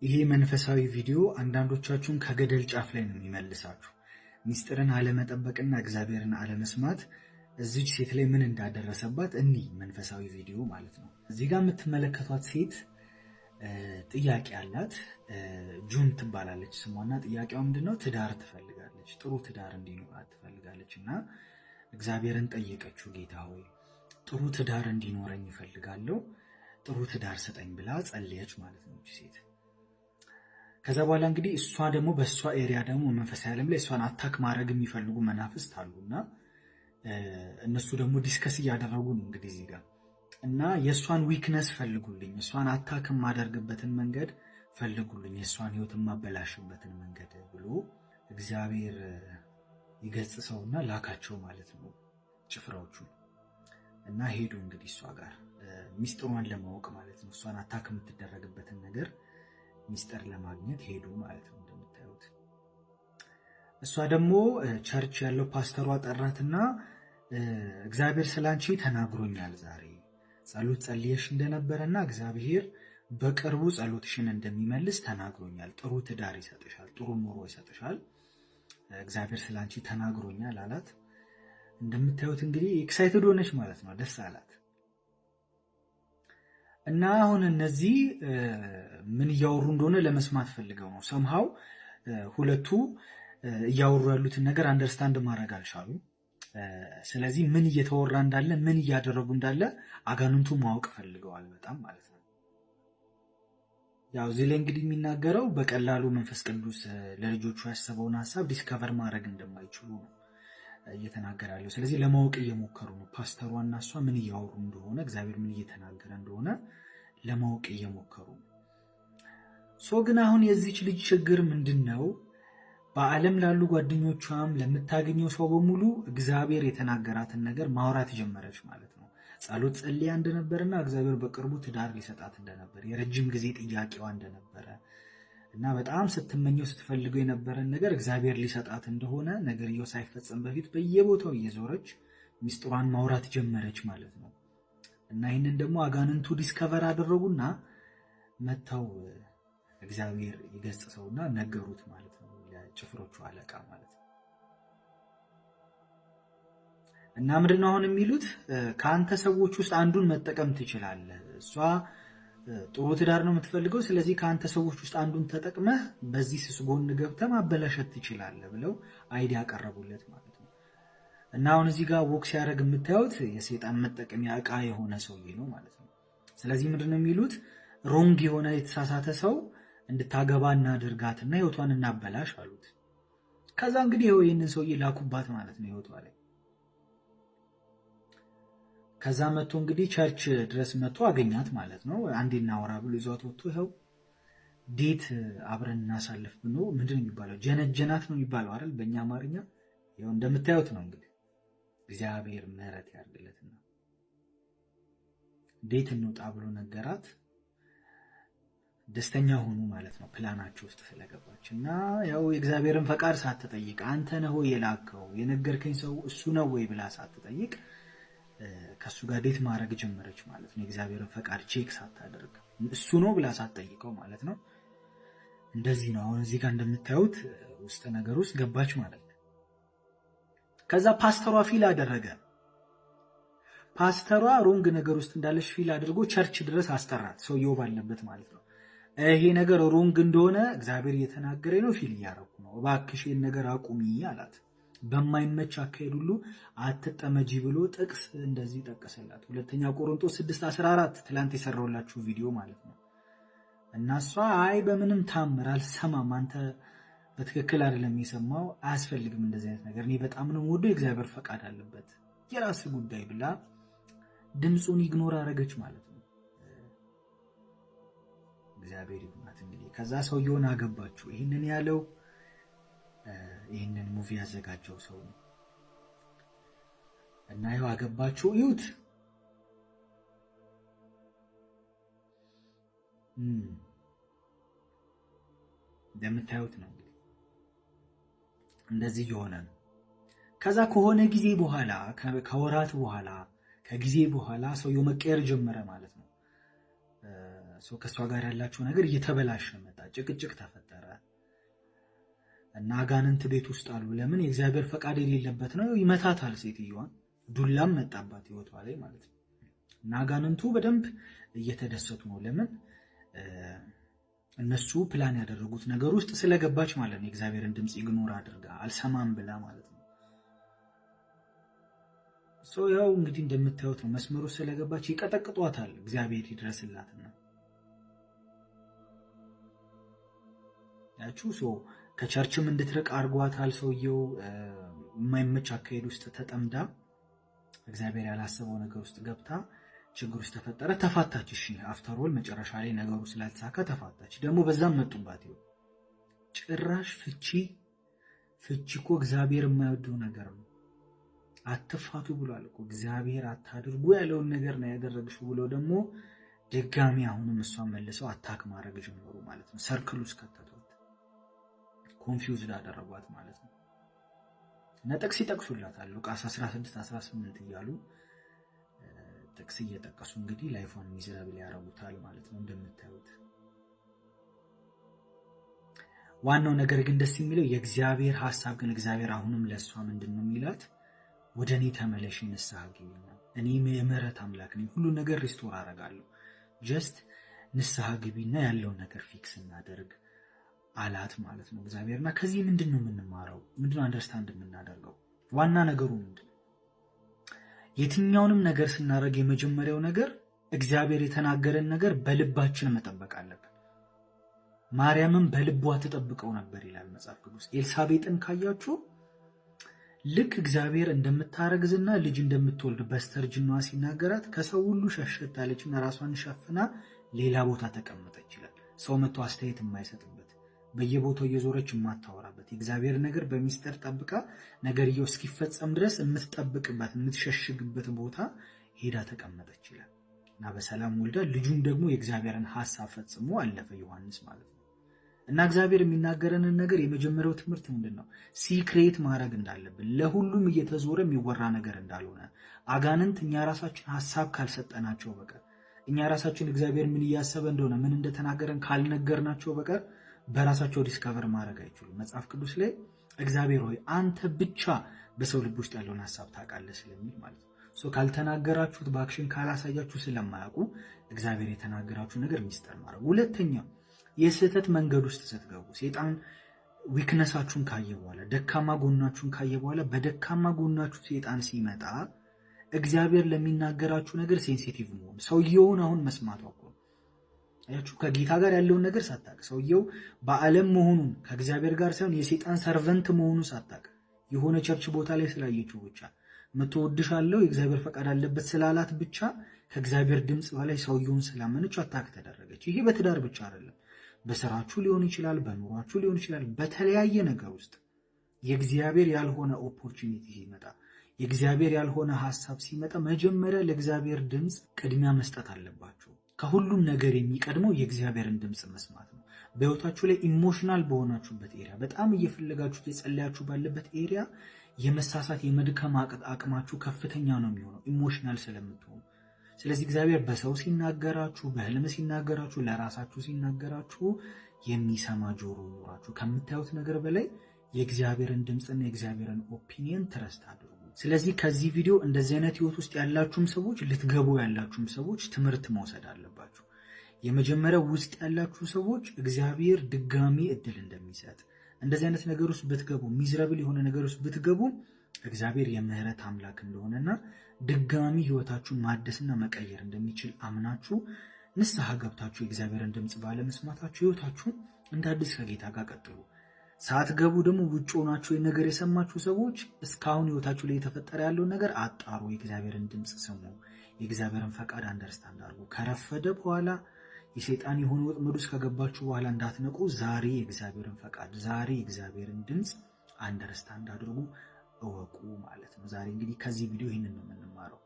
ይሄ መንፈሳዊ ቪዲዮ አንዳንዶቻችሁን ከገደል ጫፍ ላይ ነው የሚመልሳችሁ። ሚስጥርን አለመጠበቅና እግዚአብሔርን አለመስማት እዚች ሴት ላይ ምን እንዳደረሰባት እንዲህ መንፈሳዊ ቪዲዮ ማለት ነው። እዚህ ጋር የምትመለከቷት ሴት ጥያቄ አላት። ጁን ትባላለች ስሟና ጥያቄዋ ምንድነው? ትዳር ትፈልጋለች። ጥሩ ትዳር እንዲኖራት ትፈልጋለች እና እግዚአብሔርን ጠየቀችው። ጌታ ሆይ ጥሩ ትዳር እንዲኖረኝ ይፈልጋለሁ፣ ጥሩ ትዳር ስጠኝ ብላ ጸለየች ማለት ነው ሴት። ከዛ በኋላ እንግዲህ እሷ ደግሞ በእሷ ኤሪያ ደግሞ መንፈሳዊ ዓለም ላይ እሷን አታክ ማድረግ የሚፈልጉ መናፍስት አሉና እነሱ ደግሞ ዲስከስ እያደረጉ ነው እንግዲህ እዚህ ጋር እና የእሷን ዊክነስ ፈልጉልኝ፣ እሷን አታክ ማደርግበትን መንገድ ፈልጉልኝ፣ የእሷን ህይወት ማበላሽበትን መንገድ ብሎ እግዚአብሔር ይገጽሰውና ላካቸው ማለት ነው ጭፍራዎቹ። እና ሄዱ እንግዲህ እሷ ጋር ሚስጥሯን ለማወቅ ማለት ነው። እሷን አታክ የምትደረግበትን ነገር ሚስጥር ለማግኘት ሄዱ ማለት ነው እንደምታዩት። እሷ ደግሞ ቸርች ያለው ፓስተሯ ጠራትና እግዚአብሔር ስላንቺ ተናግሮኛል፣ ዛሬ ጸሎት ጸልየሽ እንደነበረና እግዚአብሔር በቅርቡ ጸሎትሽን እንደሚመልስ ተናግሮኛል፣ ጥሩ ትዳር ይሰጥሻል፣ ጥሩ ኑሮ ይሰጥሻል፣ እግዚአብሔር ስላንቺ ተናግሮኛል አላት። እንደምታዩት እንግዲህ ኤክሳይትድ ሆነች ማለት ነው፣ ደስ አላት። እና አሁን እነዚህ ምን እያወሩ እንደሆነ ለመስማት ፈልገው ነው። ሰምሃው ሁለቱ እያወሩ ያሉትን ነገር አንደርስታንድ ማድረግ አልቻሉም። ስለዚህ ምን እየተወራ እንዳለ ምን እያደረጉ እንዳለ አጋንንቱ ማወቅ ፈልገዋል በጣም ማለት ነው። ያው እዚህ ላይ እንግዲህ የሚናገረው በቀላሉ መንፈስ ቅዱስ ለልጆቹ ያሰበውን ሐሳብ ዲስከቨር ማድረግ እንደማይችሉ ነው እየተናገራለሁ። ስለዚህ ለማወቅ እየሞከሩ ነው። ፓስተሯና እሷ ምን እያወሩ እንደሆነ እግዚአብሔር ምን እየተናገረ እንደሆነ ለማወቅ እየሞከሩ ነው። ግን አሁን የዚች ልጅ ችግር ምንድነው? በዓለም ላሉ ጓደኞቿም ለምታገኘው ሰው በሙሉ እግዚአብሔር የተናገራትን ነገር ማውራት ጀመረች ማለት ነው። ጸሎት ጸልያ እንደነበረና እግዚአብሔር በቅርቡ ትዳር ሊሰጣት እንደነበረ የረጅም ጊዜ ጥያቄዋ እንደነበረ እና በጣም ስትመኘው ስትፈልገው የነበረን ነገር እግዚአብሔር ሊሰጣት እንደሆነ ነገርየው ሳይፈጸም በፊት በየቦታው እየዞረች ሚስጥሯን ማውራት ጀመረች ማለት ነው። እና ይህንን ደግሞ አጋንንቱ ዲስከቨር አደረጉና መተው እግዚአብሔር ይገጽሰውና ነገሩት ማለት ነው ለጭፍሮቹ አለቃ ማለት ነው። እና ምንድነው አሁን የሚሉት? ከአንተ ሰዎች ውስጥ አንዱን መጠቀም ትችላለህ። እሷ ጥሩ ትዳር ነው የምትፈልገው፣ ስለዚህ ከአንተ ሰዎች ውስጥ አንዱን ተጠቅመህ በዚህ ስስጎን ገብተህ ማበላሸት ትችላለህ ብለው አይዲያ ያቀረቡለት ማለት ነው። እና አሁን እዚህ ጋር ወክ ሲያደርግ የምታዩት የሰይጣን መጠቀሚያ ዕቃ የሆነ ሰውዬ ነው ማለት ነው። ስለዚህ ምንድነው የሚሉት? ሮንግ የሆነ የተሳሳተ ሰው እንድታገባ እናድርጋትና ህይወቷን እናበላሽ አሉት። ከዛ እንግዲህ ይሄንን ሰውዬ ላኩባት ማለት ነው ህይወቷ ላይ። ከዛ መጥቶ እንግዲህ ቸርች ድረስ መጥቶ አገኛት ማለት ነው። አንዴ እናወራ ብሎ ይዟት ወጥቶ ይኸው ዴት አብረን እናሳልፍ ብሎ ምንድነው የሚባለው? ጀነጀናት ነው የሚባለው አይደል በእኛ አማርኛ። ይኸው እንደምታዩት ነው እንግዲህ እግዚአብሔር ምሕረት ያድርግለትና ዴት እንውጣ ብሎ ነገራት። ደስተኛ ሆኑ ማለት ነው ፕላናቸው ውስጥ ስለገባች። እና ያው የእግዚአብሔርን ፈቃድ ሳትጠይቅ አንተ ነህ ወይ የላከው የነገርከኝ ሰው እሱ ነው ወይ ብላ ሳትጠይቅ ከሱ ጋር ዴት ማድረግ ጀመረች ማለት ነው። የእግዚአብሔርን ፈቃድ ቼክ ሳታደርግ እሱ ነው ብላ ሳትጠይቀው ማለት ነው። እንደዚህ ነው አሁን እዚህ ጋር እንደምታዩት ውስጥ ነገር ውስጥ ገባች ማለት ነው። ከዛ ፓስተሯ ፊል አደረገ። ፓስተሯ ሮንግ ነገር ውስጥ እንዳለች ፊል አድርጎ ቸርች ድረስ አስጠራት፣ ሰውየው ባለበት ማለት ነው። ይሄ ነገር ሮንግ እንደሆነ እግዚአብሔር እየተናገረ ነው፣ ፊል እያረኩ ነው፣ እባክሽ ይሄን ነገር አቁሚ አላት። በማይመች አካሄድ ሁሉ አትጠመጂ ብሎ ጥቅስ እንደዚህ ጠቀሰላት። ሁለተኛ ቆሮንቶስ 6:14 ትላንት የሰራውላችሁ ቪዲዮ ማለት ነው። እና እሷ አይ በምንም ታምር አልሰማም፣ አንተ በትክክል አይደለም የሰማው፣ አያስፈልግም እንደዚህ አይነት ነገር፣ እኔ በጣም ነው ወዶ የእግዚአብሔር ፈቃድ አለበት፣ የራስ ጉዳይ ብላ ድምጹን ኢግኖር አረገች ማለት ነው። እግዚአብሔር ይሁናት እንግዲህ። ከዛ ሰውየውን አገባችሁ። ይሄንን ያለው ይሄንን ሙቪ ያዘጋጀው ሰው ነው። እና ይኸው አገባችሁ። እዩት እንደምታዩት ነው እንግዲህ እንደዚህ የሆነ ነው። ከዛ ከሆነ ጊዜ በኋላ ከወራት በኋላ ከጊዜ በኋላ ሰውየው መቀየር ጀመረ ማለት ነው። ከሷ ጋር ያላቸው ነገር እየተበላሸ መጣ። ጭቅጭቅ ተፈጠረ እና አጋንንት ቤት ውስጥ አሉ። ለምን? የእግዚአብሔር ፈቃድ የሌለበት ነው። ይመታታል ሴትዮዋን፣ ዱላም መጣባት ህይወቷ ላይ ማለት ነው። እና አጋንንቱ በደንብ እየተደሰቱ ነው። ለምን? እነሱ ፕላን ያደረጉት ነገር ውስጥ ስለገባች ማለት ነው። የእግዚአብሔርን ድምጽ ኢግኖር አድርጋ አልሰማም ብላ ማለት ነው። ያው እንግዲህ እንደምታዩት ነው። መስመሩ ስለገባች ይቀጠቅጧታል። እግዚአብሔር ይድረስላትና ያቺው ከቸርችም እንድትርቅ አርጓታል። ሰውየው የማይመች አካሄድ ውስጥ ተጠምዳ እግዚአብሔር ያላሰበው ነገር ውስጥ ገብታ ችግር ውስጥ ተፈጠረ። ተፋታች። እሺ አፍተር ኦል መጨረሻ ላይ ነገሩ ስላልተሳካ ተፋታች። ደግሞ በዛም መጡባት። ይኸው ጭራሽ ፍቺ እኮ እግዚአብሔር የማይወደው ነገር ነው። አትፋቱ ብሏል እኮ እግዚአብሔር። አታድርጉ ያለውን ነገር ነው ያደረግሽው ብሎ ደግሞ ድጋሚ አሁንም እሷን መልሰው አታክ ማድረግ ጀመሩ ማለት ነው። ሰርክል ውስጥ ከተቷት፣ ኮንፊውዝድ አደረጓት ማለት ነው። እና ጥቅስ ይጠቅሱላታል። ሉቃስ 16:18 እያሉ ጥቅስ እየጠቀሱ እንግዲህ ላይፏን ሚዘራብል ያረጉታል ማለት ነው እንደምታዩት። ዋናው ነገር ግን ደስ የሚለው የእግዚአብሔር ሐሳብ ግን እግዚአብሔር አሁንም ለሷ ምንድነው የሚላት? ወደኔ ተመለሺ፣ ንስሐ ግቢ። እኔ የምህረት አምላክ ነኝ፣ ሁሉ ነገር ሪስቶር አደርጋለሁ። ጀስት ንስሐ ግቢና ያለው ነገር ፊክስ እናደርግ አላት ማለት ነው እግዚአብሔርና። ከዚህ ምንድነው የምንማረው? ምንድነው አንደርስታንድ የምናደርገው? ዋና ነገሩ ምንድነው? የትኛውንም ነገር ስናደርግ የመጀመሪያው ነገር እግዚአብሔር የተናገረን ነገር በልባችን መጠበቅ አለብን። ማርያምም በልቧ ተጠብቀው ነበር ይላል መጽሐፍ ቅዱስ። ኤልሳቤጥን ካያችሁ ልክ እግዚአብሔር እንደምታረግዝና ልጅ እንደምትወልድ በስተርጅናዋ ሲናገራት ከሰው ሁሉ ሸሸት አለችና ራሷን ሸፍና ሌላ ቦታ ተቀመጠች ይላል። ሰው መጥቶ አስተያየት የማይሰጥበት፣ በየቦታው እየዞረች የማታወራበት፣ የእግዚአብሔር ነገር በሚስጥር ጠብቃ ነገርየው እስኪፈጸም ድረስ የምትጠብቅበት የምትሸሽግበት ቦታ ሄዳ ተቀመጠች ይላል። እና በሰላም ወልዳ ልጁም ደግሞ የእግዚአብሔርን ሐሳብ ፈጽሞ አለፈ ዮሐንስ ማለት ነው። እና እግዚአብሔር የሚናገረንን ነገር የመጀመሪያው ትምህርት ምንድነው? ሲክሬት ማድረግ እንዳለብን፣ ለሁሉም እየተዞረ የሚወራ ነገር እንዳልሆነ፣ አጋንንት እኛ ራሳችን ሐሳብ ካልሰጠናቸው በቀር፣ እኛ ራሳችን እግዚአብሔር ምን እያሰበ እንደሆነ ምን እንደተናገረን ካልነገርናቸው በቀር በራሳቸው ዲስከቨር ማድረግ አይችሉም። መጽሐፍ ቅዱስ ላይ እግዚአብሔር ሆይ አንተ ብቻ በሰው ልብ ውስጥ ያለውን ሐሳብ ታውቃለህ ስለሚል ማለት ነው። ካልተናገራችሁት በአክሽን ካላሳያችሁ ስለማያውቁ እግዚአብሔር የተናገራችሁ ነገር ሚስጥር ማድረግ። ሁለተኛ የስህተት መንገድ ውስጥ ስትገቡ ሰይጣን ዊክነሳችሁን ካየ በኋላ ደካማ ጎናችሁን ካየ በኋላ በደካማ ጎናችሁ ሰይጣን ሲመጣ እግዚአብሔር ለሚናገራችሁ ነገር ሴንሲቲቭ መሆን፣ ሰውየውን አሁን መስማት ነው። አያችሁ ከጌታ ጋር ያለውን ነገር ሳታውቅ ሰውየው በዓለም መሆኑን ከእግዚአብሔር ጋር ሳይሆን የሰይጣን ሰርቨንት መሆኑን ሳታውቅ የሆነ ቸርች ቦታ ላይ ስላየችው ብቻ ምትወድሻለሁ የእግዚአብሔር ፈቃድ አለበት ስላላት ብቻ ከእግዚአብሔር ድምጽ በላይ ሰውየውን ስላመነች አታክ ተደረገች። ይሄ በትዳር ብቻ አይደለም፣ በስራችሁ ሊሆን ይችላል፣ በኑሯችሁ ሊሆን ይችላል። በተለያየ ነገር ውስጥ የእግዚአብሔር ያልሆነ ኦፖርቹኒቲ ሲመጣ፣ የእግዚአብሔር ያልሆነ ሐሳብ ሲመጣ መጀመሪያ ለእግዚአብሔር ድምጽ ቅድሚያ መስጠት አለባችሁ። ከሁሉም ነገር የሚቀድመው የእግዚአብሔርን ድምጽ መስማት ነው። በህይወታችሁ ላይ ኢሞሽናል በሆናችሁበት ኤሪያ፣ በጣም እየፈለጋችሁ እየጸለያችሁ ባለበት ኤሪያ የመሳሳት የመድከም አቅማችሁ ከፍተኛ ነው የሚሆነው ኢሞሽናል ስለምትሆኑ። ስለዚህ እግዚአብሔር በሰው ሲናገራችሁ፣ በህልም ሲናገራችሁ፣ ለራሳችሁ ሲናገራችሁ የሚሰማ ጆሮ ይኖራችሁ። ከምታዩት ነገር በላይ የእግዚአብሔርን ድምጽና የእግዚአብሔርን ኦፒኒየን ትረስት አድርጉ። ስለዚህ ከዚህ ቪዲዮ እንደዚህ አይነት ህይወት ውስጥ ያላችሁም ሰዎች፣ ልትገቡ ያላችሁም ሰዎች ትምህርት መውሰድ አለባችሁ። የመጀመሪያው ውስጥ ያላችሁ ሰዎች እግዚአብሔር ድጋሚ እድል እንደሚሰጥ፣ እንደዚህ አይነት ነገር ውስጥ ብትገቡ፣ ሚዝራብል የሆነ ነገር ውስጥ ብትገቡ እግዚአብሔር የምህረት አምላክ እንደሆነና ድጋሚ ህይወታችሁን ማደስና መቀየር እንደሚችል አምናችሁ ንስሐ ገብታችሁ የእግዚአብሔርን ድምጽ ባለመስማታችሁ ህይወታችሁን እንደ አዲስ ከጌታ ጋር ቀጥሉ። ሳትገቡ ደግሞ ውጭ ሆናችሁ የነገር የሰማችሁ ሰዎች እስካሁን ህይወታችሁ ላይ የተፈጠረ ያለው ነገር አጣሩ፣ የእግዚአብሔርን ድምጽ ስሙ፣ የእግዚአብሔርን ፈቃድ አንደርስታንድ አድርጉ። ከረፈደ በኋላ የሰይጣን የሆነ ወጥመድ ውስጥ ከገባችሁ በኋላ እንዳትነቁ። ዛሬ የእግዚአብሔርን ፈቃድ፣ ዛሬ የእግዚአብሔርን ድምጽ አንደርስታንድ አድርጉ፣ እወቁ ማለት ነው። ዛሬ እንግዲህ ከዚህ ቪዲዮ ይህንን ነው የምንማረው።